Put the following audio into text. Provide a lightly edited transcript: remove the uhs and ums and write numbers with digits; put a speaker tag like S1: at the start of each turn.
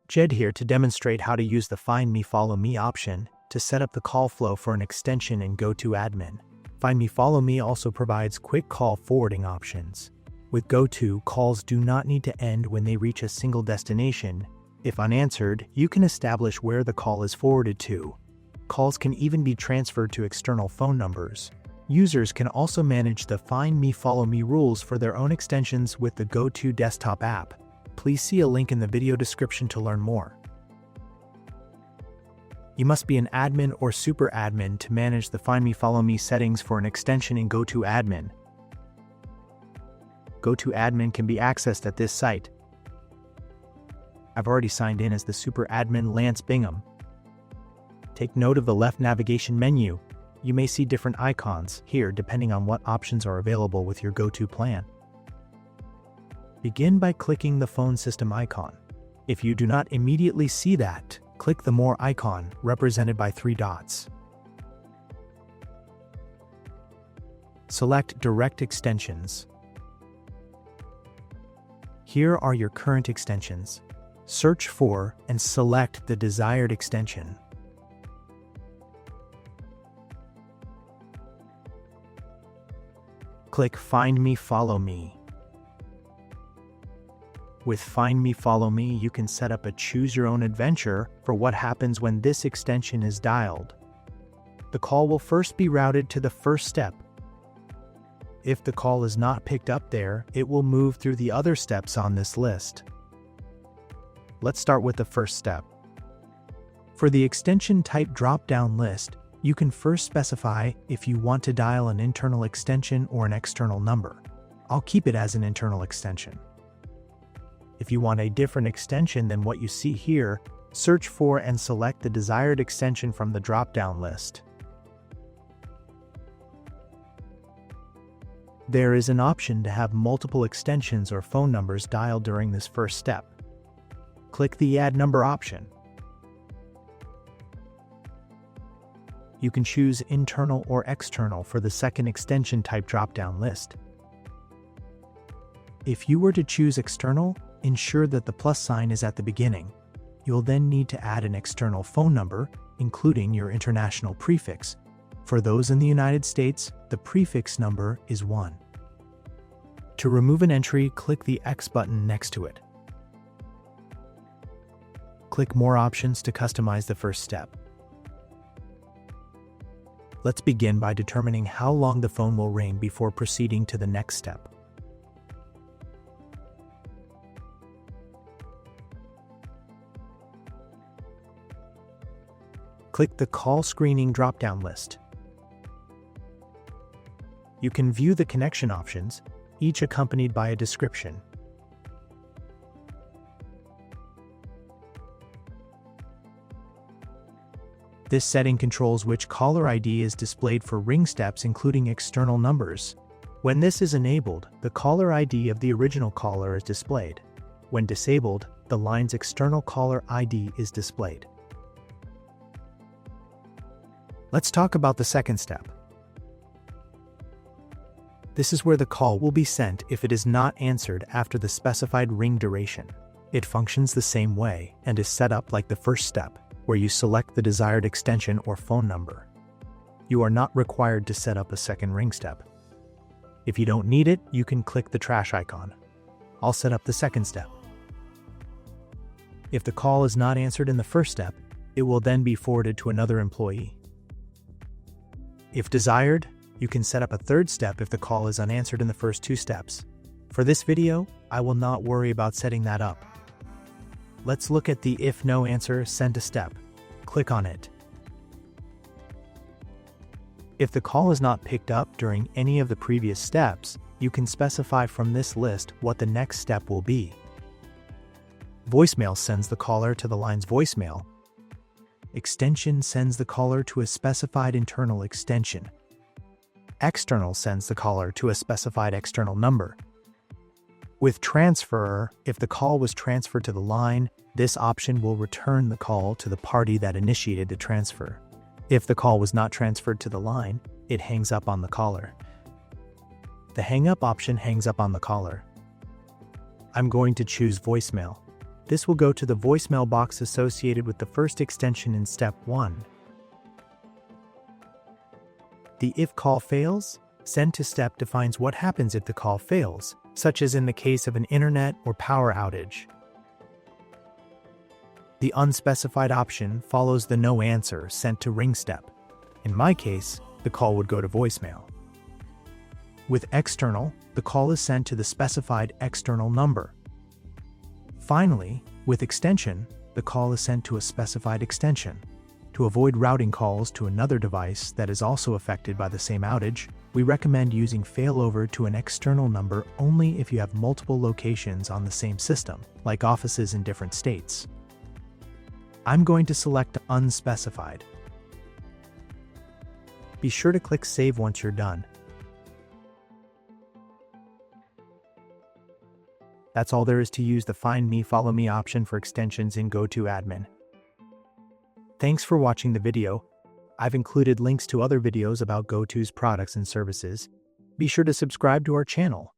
S1: Jed here to demonstrate how to use the Find Me Follow Me option to set up the call flow for an extension in GoTo Admin. Find Me Follow Me also provides quick call forwarding options. With GoTo, calls do not need to end when they reach a single destination. If unanswered, you can establish where the call is forwarded to. Calls can even be transferred to external phone numbers. Users can also manage the Find Me Follow Me rules for their own extensions with the GoTo desktop app. Please see a link in the video description to learn more. You must be an admin or super admin to manage the Find Me Follow Me settings for an extension in GoTo Admin. GoTo Admin can be accessed at this site. I've already signed in as the super admin Lance Bingham. Take note of the left navigation menu. You may see different icons here depending on what options are available with your GoTo plan. Begin by clicking the phone system icon. If you do not immediately see that, click the More icon represented by 3 dots. Select Direct Extensions. Here are your current extensions. Search for and select the desired extension. Click Find Me Follow Me. With Find Me Follow Me, you can set up a choose your own adventure for what happens when this extension is dialed. The call will first be routed to the first step. If the call is not picked up there, it will move through the other steps on this list. Let's start with the first step. For the extension type drop-down list, you can first specify if you want to dial an internal extension or an external number. I'll keep it as an internal extension. If you want a different extension than what you see here, search for and select the desired extension from the drop-down list. There is an option to have multiple extensions or phone numbers dialed during this first step. Click the Add Number option. You can choose internal or external for the second extension type drop-down list. If you were to choose external, ensure that the plus sign is at the beginning. You'll then need to add an external phone number, including your international prefix. For those in the United States, the prefix number is 1. To remove an entry, click the X button next to it. Click More options to customize the first step. Let's begin by determining how long the phone will ring before proceeding to the next step. Click the Call Screening drop-down list. You can view the connection options, each accompanied by a description. This setting controls which caller ID is displayed for ring steps, including external numbers. When this is enabled, the caller ID of the original caller is displayed. When disabled, the line's external caller ID is displayed. Let's talk about the second step. This is where the call will be sent if it is not answered after the specified ring duration. It functions the same way and is set up like the first step, where you select the desired extension or phone number. You are not required to set up a second ring step. If you don't need it, you can click the trash icon. I'll set up the second step. If the call is not answered in the first step, it will then be forwarded to another employee. If desired, you can set up a third step if the call is unanswered in the first 2 steps. For this video, I will not worry about setting that up. Let's look at the If No Answer, Send a Step. Click on it. If the call is not picked up during any of the previous steps, you can specify from this list what the next step will be. Voicemail sends the caller to the line's voicemail. Extension sends the caller to a specified internal extension. External sends the caller to a specified external number. With transfer, if the call was transferred to the line, this option will return the call to the party that initiated the transfer. If the call was not transferred to the line, it hangs up on the caller. The hang up option hangs up on the caller. I'm going to choose voicemail. This will go to the voicemail box associated with the first extension in step 1. The if call fails, send to step defines what happens if the call fails, such as in the case of an internet or power outage. The unspecified option follows the no answer sent to ring step. In my case, the call would go to voicemail. With external, the call is sent to the specified external number. Finally, with extension, the call is sent to a specified extension. To avoid routing calls to another device that is also affected by the same outage, we recommend using failover to an external number only if you have multiple locations on the same system, like offices in different states. I'm going to select unspecified. Be sure to click Save once you're done. That's all there is to use the Find Me, Follow Me option for extensions in GoTo Admin. Thanks for watching the video. I've included links to other videos about GoTo's products and services. Be sure to subscribe to our channel.